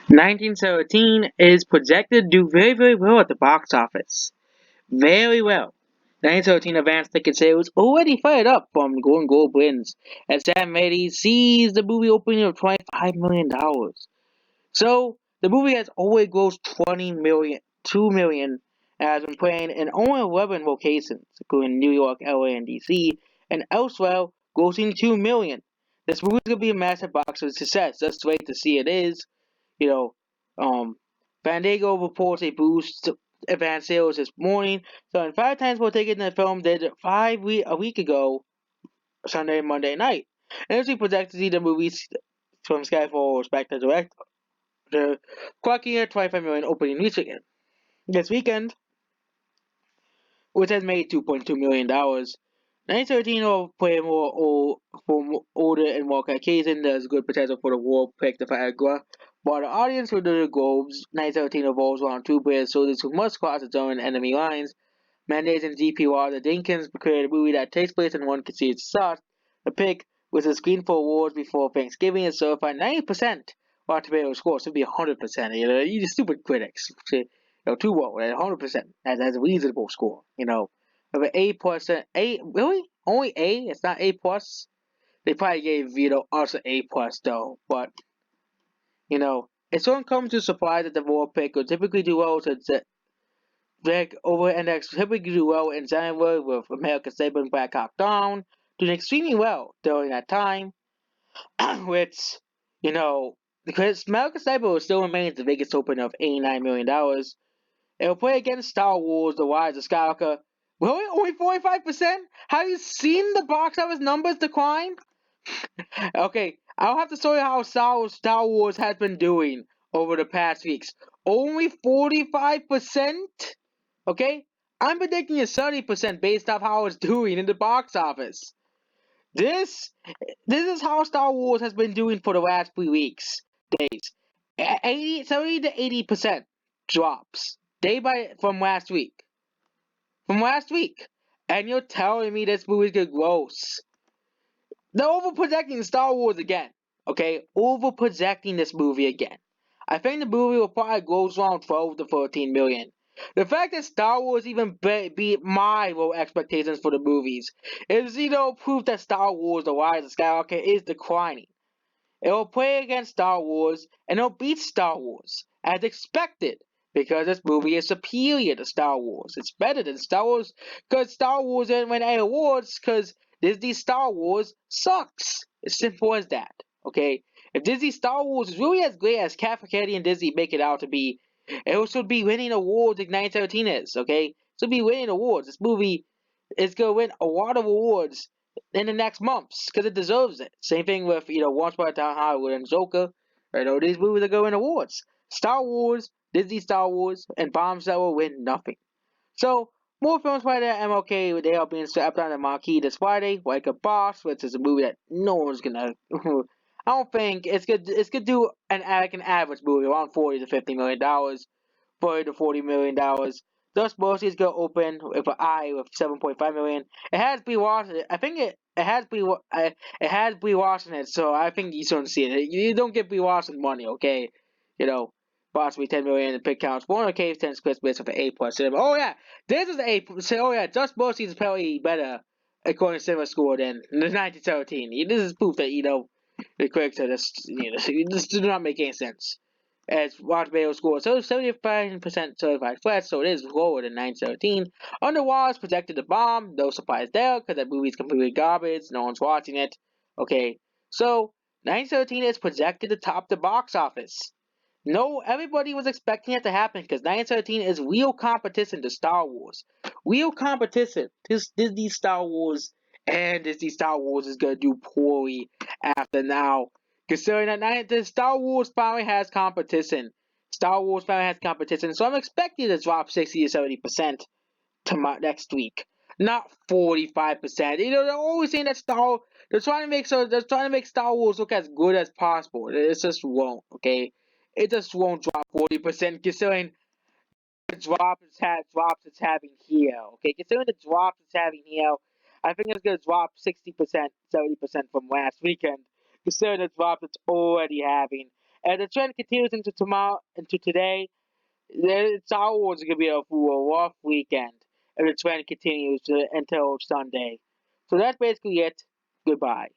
1917 is projected to do very, very well at the box office. Very well. 1917 advance ticket sales already fired up from Golden Globe wins, as Sam Raimi sees the movie opening of $25 million. So the movie has already grossed 20 million, 2 million, and has been playing in only 11 locations, including New York, LA, and DC, and elsewhere grossing 2 million. This movie's gonna be a massive box office success. Just wait to see it is. You know, Fandango reports a boost to advance sales this morning, selling 5 times more tickets than the film did a week ago, Sunday and Monday night. And as we project to see the movies from Skyfall respective director, clocking at 25 million opening weekend. This weekend, which has made $2.2 million. 913 will play for older and more Caucasian. There's good potential for the war pick to Viagra. While the audience for the Globes, 913 revolves around two players soldiers who must cross its own enemy lines. Mendes and GP the Dinkins created a movie that takes place in one concedes sauce. The pick was a screen for awards before Thanksgiving and certified 90% Rotten Tomatoes score. So it'd be 100%. You stupid critics. Too well, 100%. That's a reasonable score. Of an A plus, A really only A. It's not A plus. They probably gave us an A plus though. But it's come to surprise that the war pick will typically do well since Drake over index typically do well in January with America Saber Black Hawk Down doing extremely well during that time, which because America Saber still remains the biggest opener of $89 million. It will play against Star Wars: The Rise of Skywalker. Really? Only 45%? Have you seen the box office numbers decline? Okay, I'll have to show you how Star Wars has been doing over the past weeks. Only 45%? Okay? I'm predicting a 30% based off how it's doing in the box office. This this is how Star Wars has been doing for the last 3 weeks. Days. 70 to 80% drops. From last week. From last week. And you're telling me this movie's gonna gross. They're overprojecting Star Wars again. Okay? Overprojecting this movie again. I think the movie will probably gross around 12 to 13 million. The fact that Star Wars even beat my low expectations for the movies is, proof that Star Wars: The Rise of Skywalker is declining. It will play against Star Wars and it'll beat Star Wars as expected because this movie is superior to Star Wars. It's better than Star Wars because Star Wars didn't win any awards because Disney Star Wars sucks. It's simple as that. Okay, if Disney Star Wars is really as great as Kathleen and Disney make it out to be, it should be winning awards like 913 is. Okay, it should be winning awards. This movie is gonna win a lot of awards in the next months because it deserves it. Same thing with Once Upon a Time Hollywood and Joker. These movies are going awards. Star Wars, Disney Star Wars, and Bombshell will win nothing. So more films by the MLK they are being strapped on the marquee this Friday, like a Boss, which is a movie that no one's gonna. I don't think it's good. It's gonna do like an average movie around $40 to $50 million. $40 to $40 million. Thus, Mercy is gonna open with an I with 7.5 million. It has Brie Larson. I think it has Brie Larson in it, so I think you shouldn't see it. You don't get Brie Larson money, okay? You know, possibly 10 million in pick counts. One of Cave 10 Chris Bits with an A plus. Oh yeah, this is A. Oh yeah, Just Mercy is probably better according to Cinema Score than the 1917. This is proof that the critics are just this does not make any sense as Rotten Tomatoes score so 75% certified flat, so it is lower than 917. Underwater is projected to bomb, no surprise there, because that movie is completely garbage, no one's watching it. Okay, so 917 is projected to top the box office. No, everybody was expecting it to happen because 917 is real competition to Star Wars. Real competition. This Disney Star Wars and Disney Star Wars is gonna do poorly after now. Considering that the Star Wars finally has competition. Star Wars finally has competition, so I'm expecting to drop 60 to 70% next week. Not 45%. They're always saying that they're trying to make Star Wars look as good as possible. It just won't, okay? It just won't drop 40% considering the drops it's having here. Okay, considering the drops it's having here, I think it's gonna drop 60%, 70% from last weekend. Considering the drop it's already having, As the trend continues into tomorrow, into today, Star Wars is gonna be a for a rough weekend. If the trend continues until Sunday. So that's basically it. Goodbye.